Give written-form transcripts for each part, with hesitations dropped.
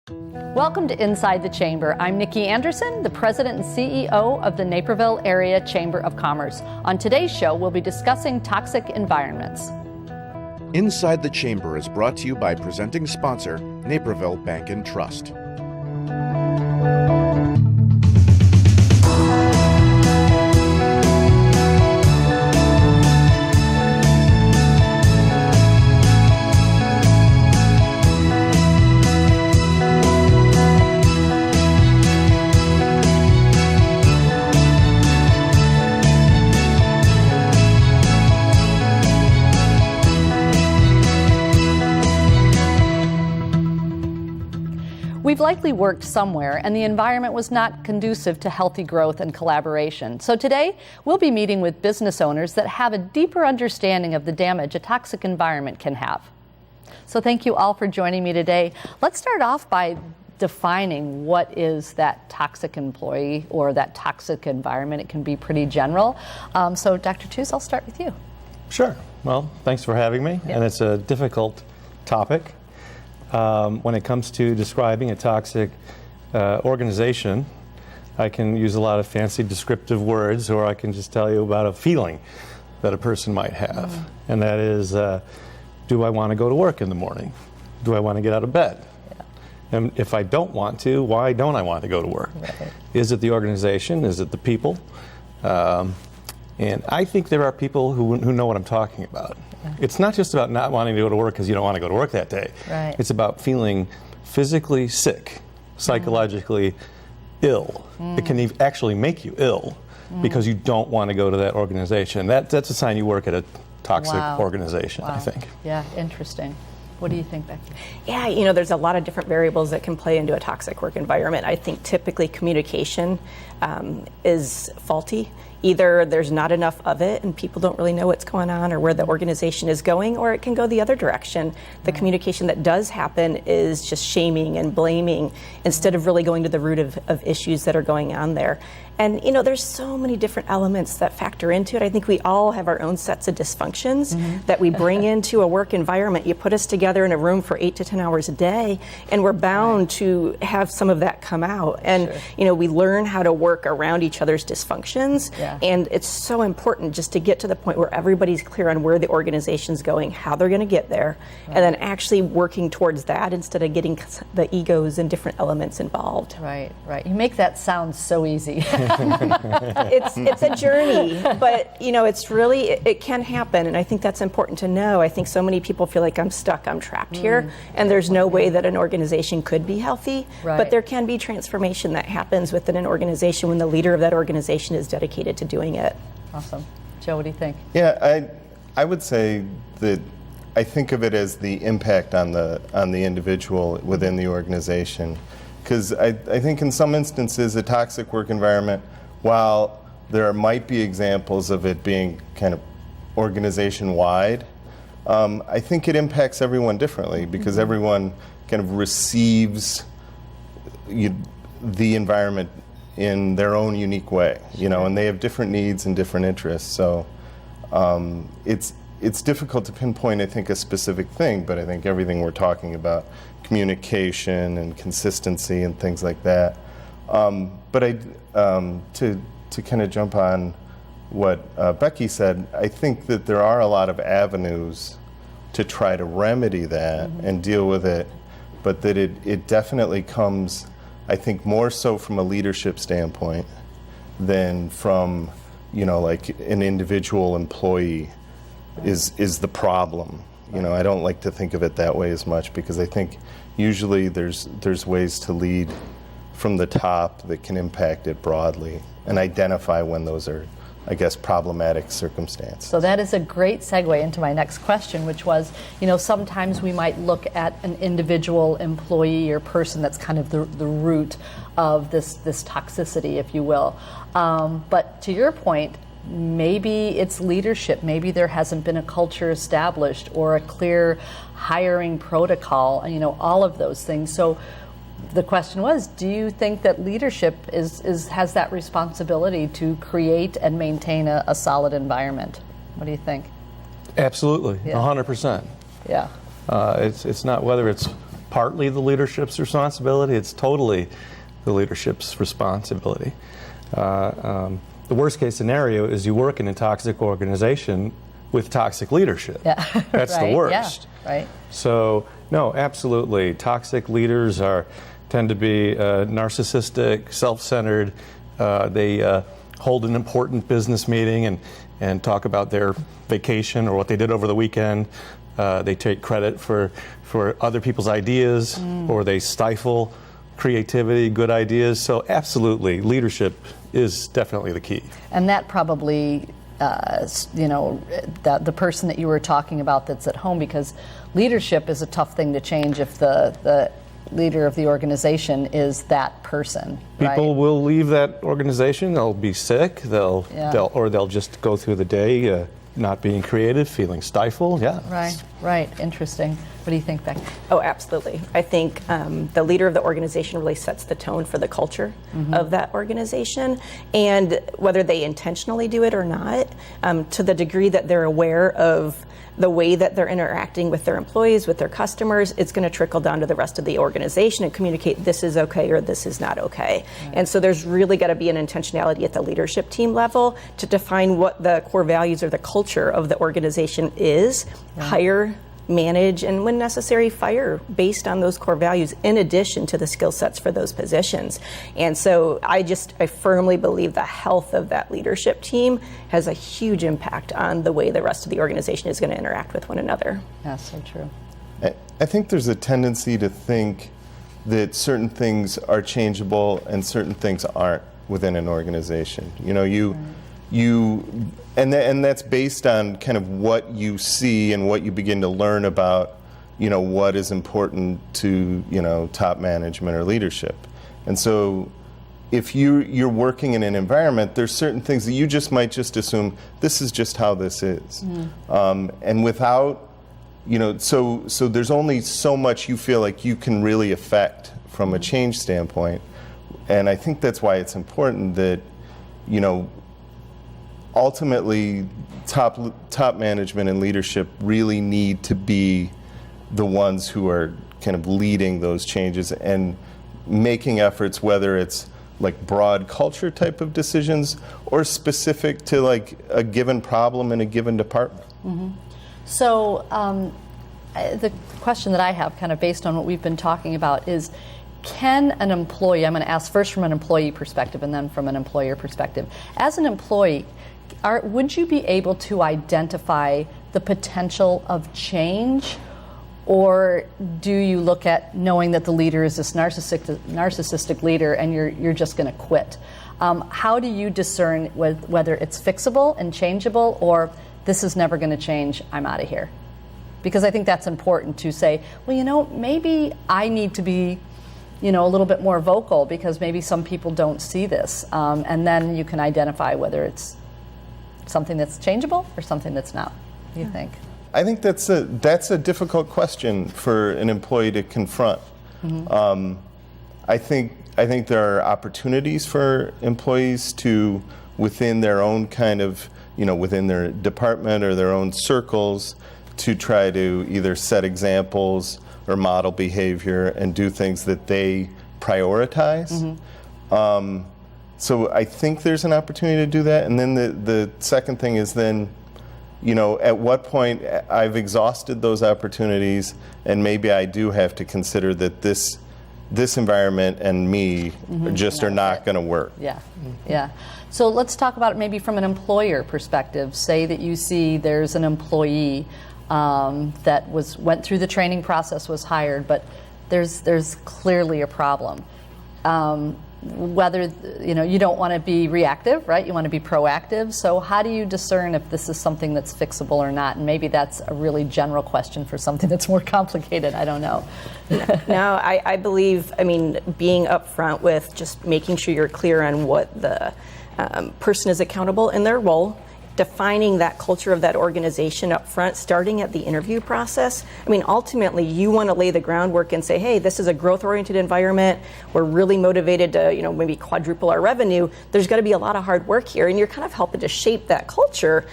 Welcome to Inside the Chamber. I'm Nikki Anderson, the President and CEO of the Naperville Area Chamber of Commerce. On today's show, we'll be discussing toxic environments. Inside the Chamber is brought to you by presenting sponsor, Naperville Bank and Trust. We've likely worked somewhere, and the environment was not conducive to healthy growth and collaboration. So today, we'll be meeting with business owners that have a deeper understanding of the damage a toxic environment can have. So thank you all for joining me today. Let's start off by defining what is that toxic employee or that toxic environment. It can be pretty general. So Dr. Tews, I'll start with you. Sure. Well, thanks for having me. Yeah. And it's a difficult topic. When it comes to describing a toxic organization, I can use a lot of fancy descriptive words, or I can just tell you about a feeling that a person might have. And that is, do I want to go to work in the morning? Do I want to get out of bed? Yeah. And if I don't want to, why don't I want to go to work? Right. Is it the organization? Is it the people? And I think there are people who know what I'm talking about. It's not just about not wanting to go to work because you don't want to go to work that day. Right. It's about feeling physically sick, psychologically ill. It can actually make you ill because you don't want to go to that organization. That's a sign you work at a toxic organization, I think. Yeah, interesting. What do you think, Becky? Yeah, there's a lot of different variables that can play into a toxic work environment. I think typically communication is faulty. Either there's not enough of it and people don't really know what's going on or where the organization is going, or it can go the other direction. The communication that does happen is just shaming and blaming instead of really going to the root of issues that are going on there. And, there's so many different elements that factor into it. I think we all have our own sets of dysfunctions that we bring into a work environment. You put us together in a room for 8 to 10 hours a day, and we're bound to have some of that come out. And, we learn how to work around each other's dysfunctions. Yeah. And it's so important just to get to the point where everybody's clear on where the organization's going, how they're going to get there, and then actually working towards that instead of getting the egos and different elements involved. Right. You make that sound so easy. It's a journey, but it's really, it can happen, and I think that's important to know. I think so many people feel like I'm stuck, I'm trapped here, and there's no way that an organization could be healthy, but there can be transformation that happens within an organization when the leader of that organization is dedicated to doing it. Awesome. Joe, what do you think? Yeah, I would say that I think of it as the impact on the individual within the organization. Because I think in some instances a toxic work environment, while there might be examples of it being kind of organization-wide, I think it impacts everyone differently because everyone kind of receives the environment in their own unique way, and they have different needs and different interests. So it's difficult to pinpoint, I think, a specific thing, but I think everything we're talking about, communication and consistency and things like that. But to kind of jump on what Becky said, I think that there are a lot of avenues to try to remedy that and deal with it, but that it definitely comes, I think, more so from a leadership standpoint than from, like an individual employee is the problem. I don't like to think of it that way as much because I think usually there's ways to lead from the top that can impact it broadly and identify when those are, I guess, problematic circumstances. So that is a great segue into my next question, which was, sometimes we might look at an individual employee or person that's kind of the root of this toxicity, if you will. But to your point, maybe it's leadership. Maybe there hasn't been a culture established or a clear hiring protocol, all of those things. So the question was, do you think that leadership has that responsibility to create and maintain a solid environment? What do you think? Absolutely, Yeah. 100%. Yeah. It's not whether it's partly the leadership's responsibility. It's totally the leadership's responsibility. The worst case scenario is you work in a toxic organization with toxic leadership. Yeah. That's right. the worst. Yeah. Right. So, no, absolutely. Toxic leaders tend to be narcissistic, self-centered. They hold an important business meeting and talk about their vacation or what they did over the weekend. They take credit for other people's ideas, or they stifle creativity, good ideas. So absolutely, leadership is definitely the key. And that probably, the person that you were talking about that's at home, because leadership is a tough thing to change if the leader of the organization is that person. People right? will leave that organization. They'll be sick. They'll just go through the day not being creative, feeling stifled. Yeah. Right. Interesting. What do you think, Beck? Oh, absolutely. I think the leader of the organization really sets the tone for the culture of that organization, and whether they intentionally do it or not, to the degree that they're aware of the way that they're interacting with their employees, with their customers, it's going to trickle down to the rest of the organization and communicate this is okay or this is not okay. Right. And so there's really got to be an intentionality at the leadership team level to define what the core values or the culture of the organization is, hire, manage, and when necessary, fire based on those core values in addition to the skill sets for those positions. And so I firmly believe the health of that leadership team has a huge impact on the way the rest of the organization is going to interact with one another. That's so true. I think there's a tendency to think that certain things are changeable and certain things aren't within an organization. And that's based on kind of what you see and what you begin to learn about, what is important to, top management or leadership. And so if you're working in an environment, there's certain things that you just might just assume this is just how this is. And without, so there's only so much you feel like you can really affect from a change standpoint. And I think that's why it's important that, ultimately, top management and leadership really need to be the ones who are kind of leading those changes and making efforts, whether it's like broad culture type of decisions or specific to like a given problem in a given department. So the question that I have, kind of based on what we've been talking about, is can an employee, I'm going to ask first from an employee perspective and then from an employer perspective. As an employee, would you be able to identify the potential of change, or do you look at knowing that the leader is this narcissistic leader and you're just going to quit? How do you discern whether it's fixable and changeable, or this is never going to change, I'm out of here? Because I think that's important to say, well, maybe I need to be a little bit more vocal because maybe some people don't see this. And then you can identify whether it's something that's changeable or something that's not. What do you think? I think that's a difficult question for an employee to confront. I think there are opportunities for employees to, within their own kind of, within their department or their own circles, to try to either set examples or model behavior and do things that they prioritize. So I think there's an opportunity to do that. And then the second thing is then, at what point I've exhausted those opportunities and maybe I do have to consider that this environment and me are not going to work. Yeah. So let's talk about it maybe from an employer perspective. Say that you see there's an employee that went through the training process, was hired, but there's clearly a problem. Whether you don't want to be reactive, right? You want to be proactive. So how do you discern if this is something that's fixable or not? And maybe that's a really general question for something that's more complicated. I don't know. No, I believe, being upfront with just making sure you're clear on what the person is accountable in their role, defining that culture of that organization up front, starting at the interview process. Ultimately, you want to lay the groundwork and say, hey, this is a growth-oriented environment. We're really motivated to, maybe quadruple our revenue. There's got to be a lot of hard work here, and you're kind of helping to shape that culture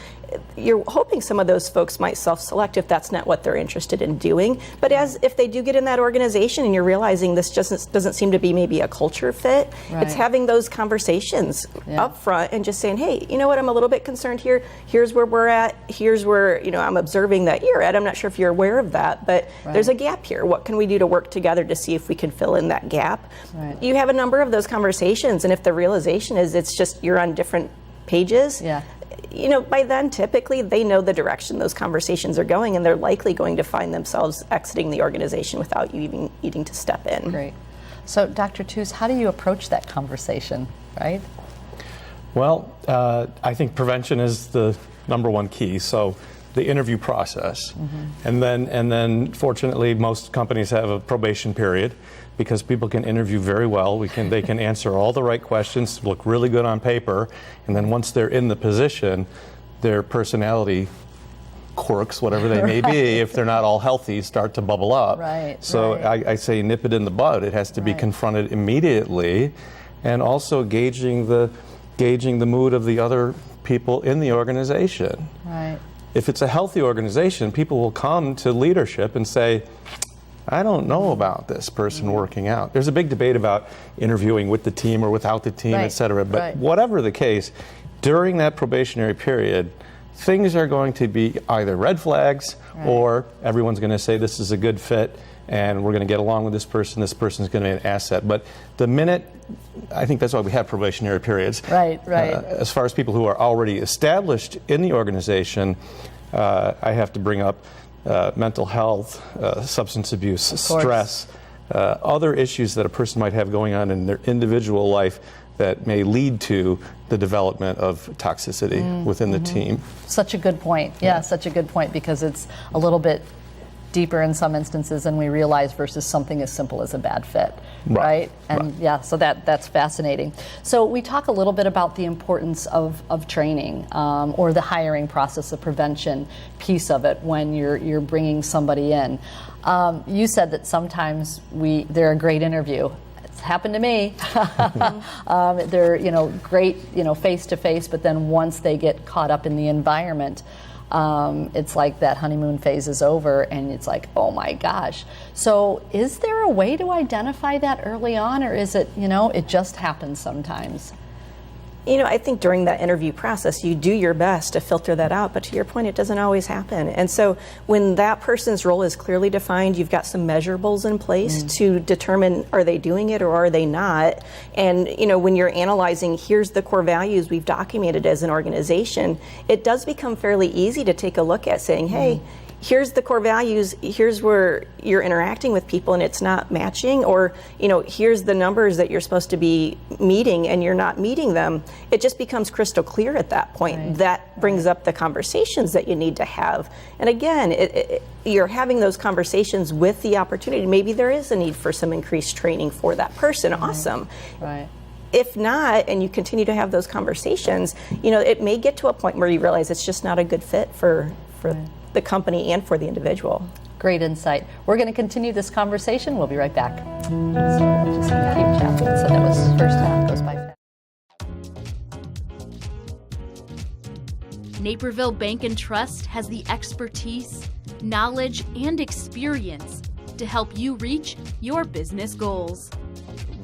you're hoping some of those folks might self-select if that's not what they're interested in doing. But if they do get in that organization and you're realizing this just doesn't seem to be maybe a culture fit, it's having those conversations up front and just saying, hey, you know what, I'm a little bit concerned here. Here's where we're at. Here's where, I'm observing that you're at. I'm not sure if you're aware of that, but there's a gap here. What can we do to work together to see if we can fill in that gap? You have a number of those conversations, and if the realization is it's just you're on different pages, by then typically they know the direction those conversations are going, and they're likely going to find themselves exiting the organization without you even needing to step in. Great. So Dr. Tews, how do you approach that conversation, right? Well, I think prevention is the number one key. So the interview process, and then fortunately most companies have a probation period, because people can interview very well. They can answer all the right questions, look really good on paper, and then once they're in the position, their personality quirks, whatever they may be, if they're not all healthy, start to bubble up. So I say nip it in the bud. It has to be confronted immediately, and also gauging the mood of the other people in the organization. If it's a healthy organization, people will come to leadership and say, I don't know about this person working out. There's a big debate about interviewing with the team or without the team, et cetera. But whatever the case, during that probationary period, things are going to be either red flags or everyone's going to say this is a good fit and we're going to get along with this person's going to be an asset. But the minute, I think that's why we have probationary periods. As far as people who are already established in the organization, I have to bring up mental health, substance abuse, stress, other issues that a person might have going on in their individual life that may lead to the development of toxicity within the team. Such a good point. Such a good point, because it's a little bit deeper in some instances than we realize versus something as simple as a bad fit, right? And so that's fascinating. So we talk a little bit about the importance of training or the hiring process, the prevention piece of it when you're bringing somebody in. You said that sometimes they're a great interview. It's happened to me. They're great face to face, but then once they get caught up in the environment, it's like that honeymoon phase is over and it's like, oh my gosh. So is there a way to identify that early on, or is it, it just happens sometimes? I think during that interview process, you do your best to filter that out, but to your point, it doesn't always happen. And so when that person's role is clearly defined, you've got some measurables in place to determine, are they doing it or are they not? And, when you're analyzing, here's the core values we've documented as an organization, it does become fairly easy to take a look at saying, hey, here's the core values, here's where you're interacting with people and it's not matching, or here's the numbers that you're supposed to be meeting and you're not meeting them. It just becomes crystal clear at that point. That brings up the conversations that you need to have. And again, you're having those conversations with the opportunity. Maybe there is a need for some increased training for that person. Awesome. If not, and you continue to have those conversations, it may get to a point where you realize it's just not a good fit for the company and for the individual. Great insight. We're going to continue this conversation. We'll be right back. So we'll just keep chatting. So that was first half goes by fast. Naperville Bank and Trust has the expertise, knowledge, and experience to help you reach your business goals.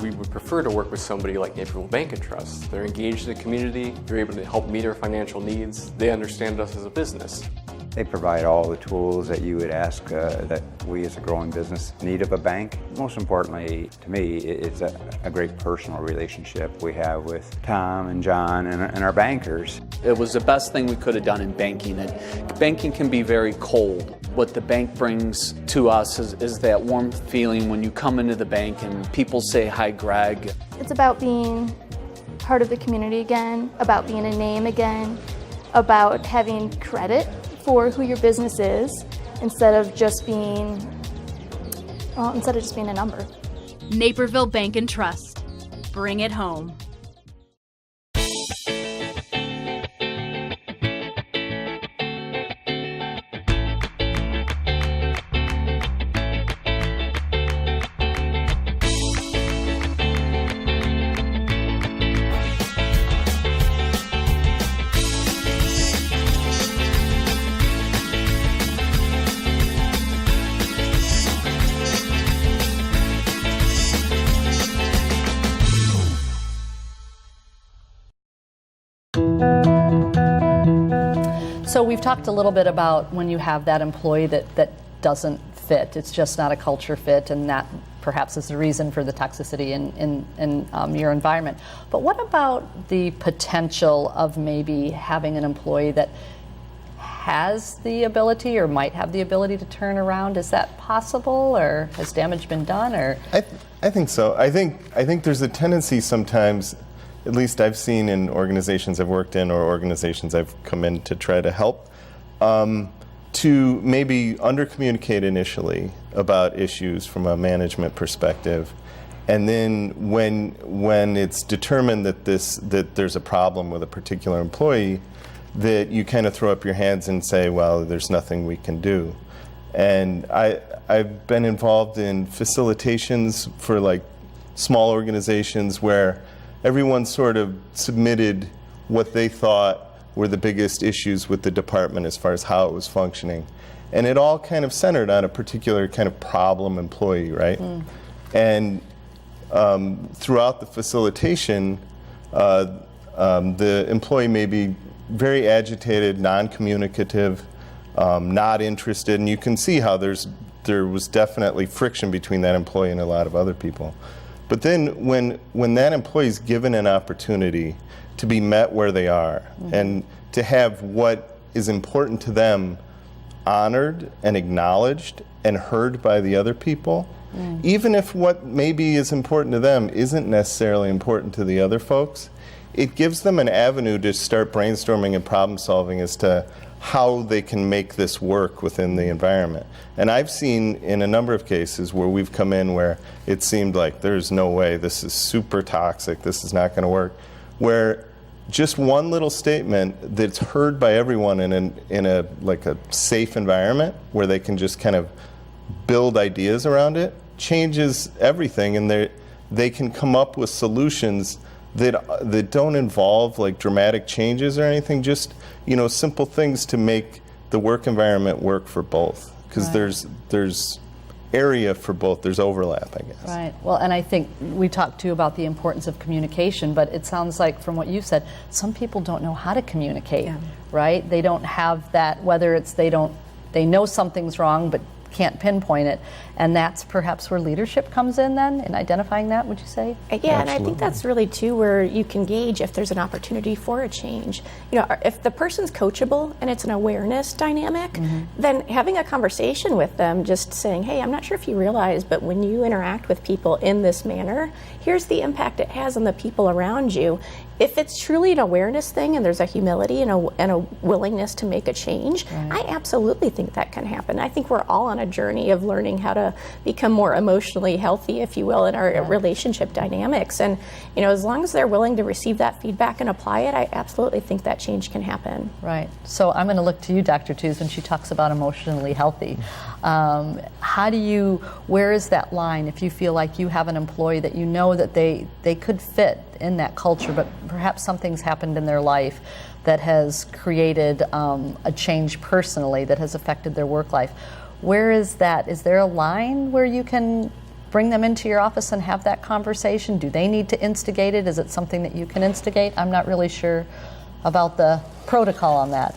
We would prefer to work with somebody like Naperville Bank and Trust. They're engaged in the community, they're able to help meet our financial needs, they understand us as a business. They provide all the tools that you would ask that we as a growing business need of a bank. Most importantly, to me, it's a great personal relationship we have with Tom and John and our bankers. It was the best thing we could have done in banking. And banking can be very cold. What the bank brings to us is that warm feeling when you come into the bank and people say, "Hi, Greg." It's about being part of the community again, about being a name again, about having credit for who your business is instead of just being a number. Naperville Bank and Trust. Bring it home. So we've talked a little bit about when you have that employee that doesn't fit. It's just not a culture fit, and that perhaps is the reason for the toxicity in your environment. But what about the potential of maybe having an employee that has the ability or might have the ability to turn around? Is that possible, or has damage been done? Or I think so. I think there's a tendency sometimes, at least I've seen in organizations I've worked in or organizations I've come in to try to help, to maybe under-communicate initially about issues from a management perspective, and then when it's determined that there's a problem with a particular employee, that you kind of throw up your hands and say, well, there's nothing we can do. And I've been involved in facilitations for like small organizations where everyone sort of submitted what they thought were the biggest issues with the department as far as how it was functioning. And it all kind of centered on a particular kind of problem employee, right? And throughout the facilitation, the employee may be very agitated, non-communicative, not interested, and you can see how there was definitely friction between that employee and a lot of other people. But then when that employee is given an opportunity to be met where they are, and to have what is important to them honored and acknowledged and heard by the other people, even if what maybe is important to them isn't necessarily important to the other folks, it gives them an avenue to start brainstorming and problem solving as to how they can make this work within the environment. And I've seen in a number of cases where we've come in where it seemed like there's no way, this is super toxic, this is not going to work, where just one little statement that's heard by everyone in a like a safe environment where they can just kind of build ideas around it changes everything, and they can come up with solutions that don't involve like dramatic changes or anything, just simple things to make the work environment work for both, because there's area for both, there's overlap, I guess. Right. Well, and I think we talked too about the importance of communication, but it sounds like from what you said, some people don't know how to communicate, right? They don't have that, whether it's they know something's wrong but can't pinpoint it, and that's perhaps where leadership comes in then, in identifying that, would you say? Yeah, and I think that's really too where you can gauge if there's an opportunity for a change. If the person's coachable and it's an awareness dynamic, then having a conversation with them, just saying, hey, I'm not sure if you realize, but when you interact with people in this manner, here's the impact it has on the people around you. If it's truly an awareness thing and there's a humility and a willingness to make a change, I absolutely think that can happen. I think we're all on a journey of learning how to become more emotionally healthy, if you will, in our relationship dynamics. And as long as they're willing to receive that feedback and apply it, I absolutely think that change can happen. Right. So I'm going to look to you, Dr. Tews, when she talks about emotionally healthy. Where is that line if you feel like you have an employee that you know that they could fit in that culture, but perhaps something's happened in their life that has created a change personally that has affected their work life? Where is that? Is there a line where you can bring them into your office and have that conversation? Do they need to instigate it? Is it something that you can instigate? I'm not really sure about the protocol on that.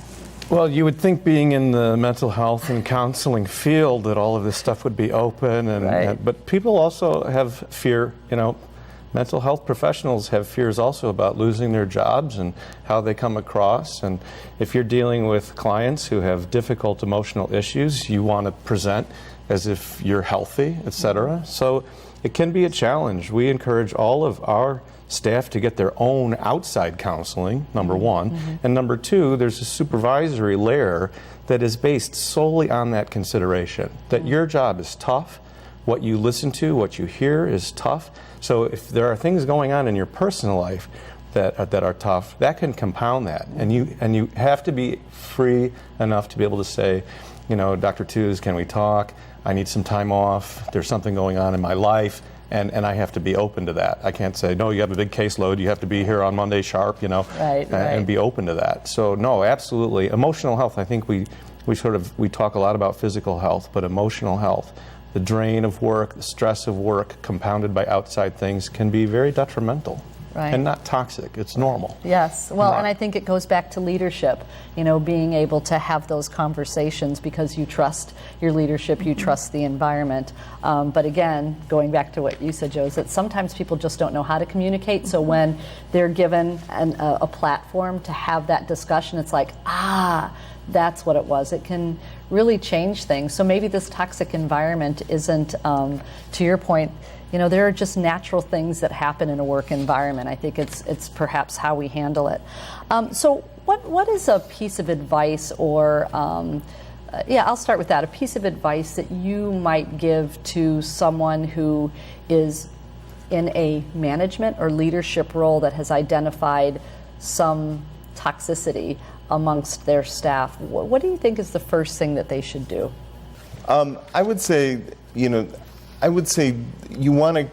Well, you would think, being in the mental health and counseling field, that all of this stuff would be open, but people also have fear. Mental health professionals have fears also about losing their jobs and how they come across. And if you're dealing with clients who have difficult emotional issues, you want to present as if you're healthy, etc. So it can be a challenge. We encourage all of our staff to get their own outside counseling, number one. And number two, there's a supervisory layer that is based solely on that consideration, that your job is tough, what you listen to, what you hear is tough. So if there are things going on in your personal life that are tough, that can compound that. And you have to be free enough to be able to say, Dr. Tews, can we talk? I need some time off. There's something going on in my life. And I have to be open to that. I can't say, no, you have a big caseload, you have to be here on Monday sharp, and be open to that. So no, absolutely. Emotional health, I think we talk a lot about physical health, but emotional health, the drain of work, the stress of work compounded by outside things, can be very detrimental. Right. and not toxic. It's normal. Yes. Well, Right. and I think it goes back to leadership, being able to have those conversations because you trust your leadership, you trust the environment. But again, going back to what you said, Joe, is that sometimes people just don't know how to communicate. So when they're given a platform to have that discussion, it's like, that's what it was. It can really change things. So maybe this toxic environment isn't, to your point, there are just natural things that happen in a work environment. I think it's perhaps how we handle it. So what is a piece of advice or, I'll start with that, a piece of advice that you might give to someone who is in a management or leadership role that has identified some toxicity amongst their staff? What do you think is the first thing that they should do? I would say you want to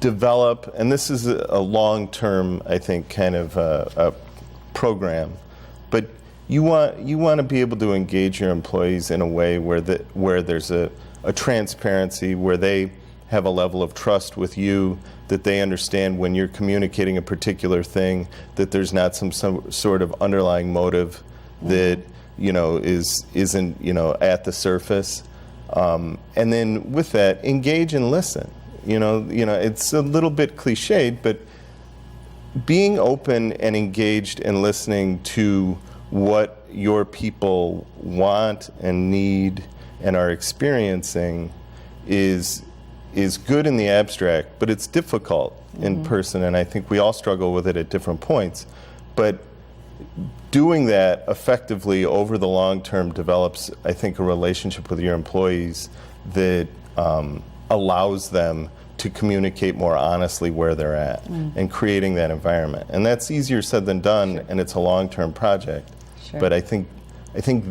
develop, and this is a long-term, I think, kind of a program, but you want to be able to engage your employees in a way where there's a transparency, where they have a level of trust with you, that they understand when you're communicating a particular thing, that there's not some sort of underlying motive that isn't at the surface. And then with that, engage and listen. It's a little bit cliched, but being open and engaged and listening to what your people want and need and are experiencing is good in the abstract, but it's difficult in person, and I think we all struggle with it at different points. But doing that effectively over the long term develops, I think, a relationship with your employees that allows them to communicate more honestly where they're at and creating that environment. And that's easier said than done, and it's a long-term project. Sure. But I think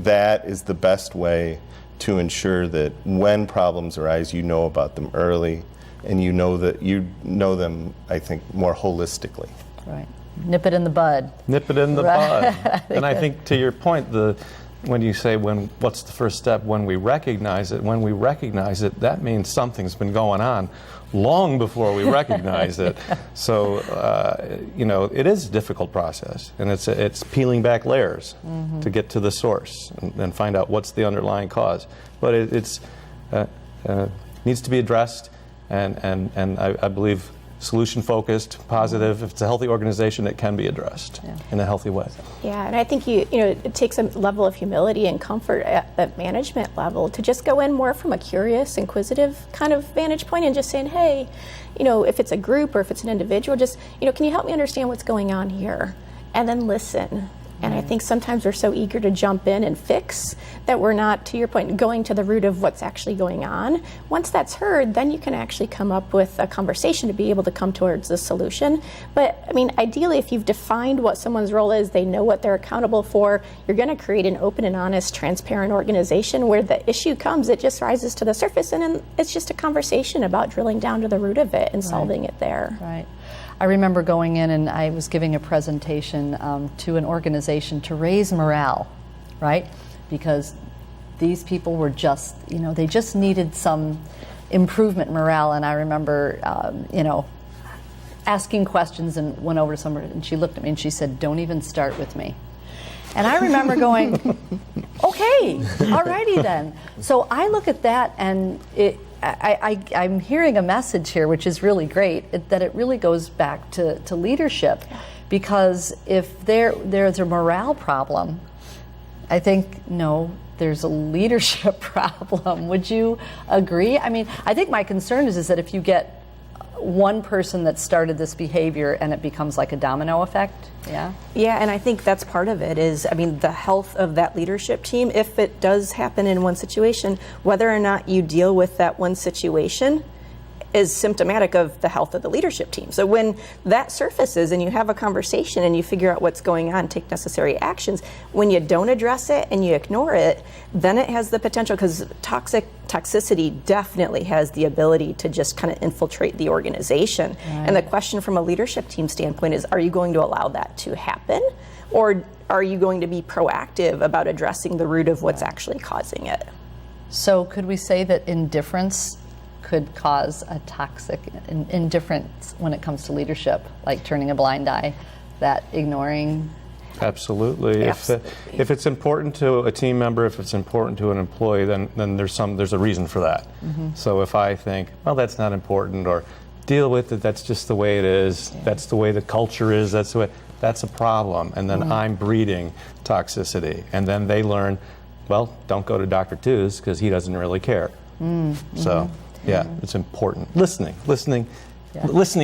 that is the best way to ensure that when problems arise, you know about them early, and you know them, I think, more holistically. Right. Nip it in the bud. Nip it in the Right. bud. And I think, to your point, when you say what's the first step, when we recognize it, that means something's been going on long before we recognize it. So, it is a difficult process, and it's peeling back layers to get to the source and find out what's the underlying cause. But it's needs to be addressed, and I believe solution-focused, positive. If it's a healthy organization, it can be addressed in a healthy way. Yeah, and I think it takes a level of humility and comfort at the management level to just go in more from a curious, inquisitive kind of vantage point and just saying, hey, if it's a group or if it's an individual, just, can you help me understand what's going on here? And then listen. And I think sometimes we're so eager to jump in and fix that we're not, to your point, going to the root of what's actually going on. Once that's heard, then you can actually come up with a conversation to be able to come towards the solution. But, ideally, if you've defined what someone's role is, they know what they're accountable for, you're going to create an open and honest, transparent organization where the issue comes, it just rises to the surface, and then it's just a conversation about drilling down to the root of it and solving it there. Right. I remember going in and I was giving a presentation to an organization to raise morale, right? Because these people were just, they just needed some improvement in morale. And I remember, asking questions and went over to someone and she looked at me and she said, "Don't even start with me." And I remember going, okay, alrighty then. So I look at that and I'm hearing a message here, which is really great, that it really goes back to leadership. Because if there's a morale problem, I think, no, there's a leadership problem. Would you agree? I think my concern is that if you get one person that started this behavior and it becomes like a domino effect. Yeah, and I think that's part of it is, the health of that leadership team, if it does happen in one situation, whether or not you deal with that one situation is symptomatic of the health of the leadership team. So when that surfaces and you have a conversation and you figure out what's going on, take necessary actions, when you don't address it and you ignore it, then it has the potential, because toxicity definitely has the ability to just kind of infiltrate the organization. Right. And the question from a leadership team standpoint is, are you going to allow that to happen? Or are you going to be proactive about addressing the root of what's actually causing it? So could we say that indifference could cause a toxic indifference when it comes to leadership, like turning a blind eye, that ignoring. Absolutely. If it's important to a team member, if it's important to an employee, then there's a reason for that. So if I think, well, that's not important, or deal with it, that's just the way it is, that's the way the culture is, that's a problem, and then I'm breeding toxicity, and then they learn, well, don't go to Dr. Tews because he doesn't really care. So yeah, it's important. Listening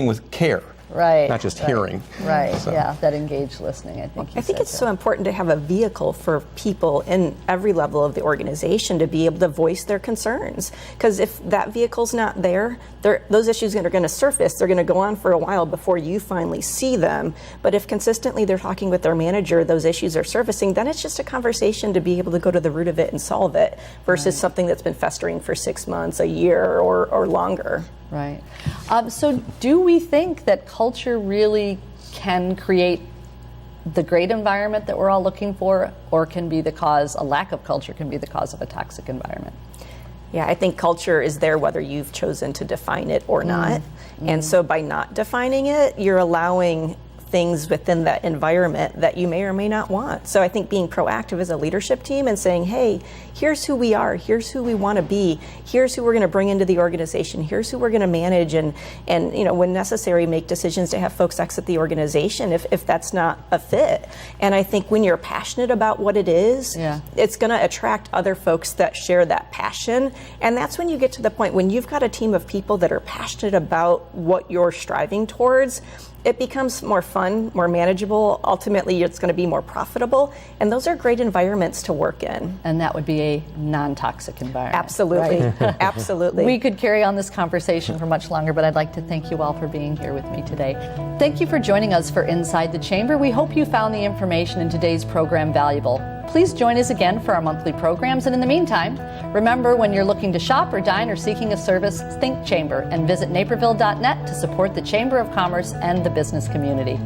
with care. Right. Not just hearing. Right. So. Yeah, that engaged listening, I think. I think it's so important to have a vehicle for people in every level of the organization to be able to voice their concerns. Because if that vehicle's not there, those issues are going to surface. They're going to go on for a while before you finally see them. But if consistently they're talking with their manager, those issues are surfacing, then it's just a conversation to be able to go to the root of it and solve it, versus something that's been festering for 6 months, a year, or longer. Right. So do we think that culture really can create the great environment that we're all looking for, or can be the cause, a lack of culture can be the cause of a toxic environment? Yeah, I think culture is there whether you've chosen to define it or not. And so by not defining it, you're allowing things within that environment that you may or may not want. So I think being proactive as a leadership team and saying, hey, here's who we are, here's who we want to be, here's who we're going to bring into the organization, here's who we're going to manage, and when necessary, make decisions to have folks exit the organization if that's not a fit. And I think when you're passionate about what it is, it's going to attract other folks that share that passion. And that's when you get to the point when you've got a team of people that are passionate about what you're striving towards. It becomes more fun, more manageable. Ultimately, it's going to be more profitable. And those are great environments to work in. And that would be a non-toxic environment. Absolutely. Right? Absolutely. We could carry on this conversation for much longer, but I'd like to thank you all for being here with me today. Thank you for joining us for Inside the Chamber. We hope you found the information in today's program valuable. Please join us again for our monthly programs. And in the meantime, remember, when you're looking to shop or dine or seeking a service, think Chamber and visit naperville.net to support the Chamber of Commerce and the business community.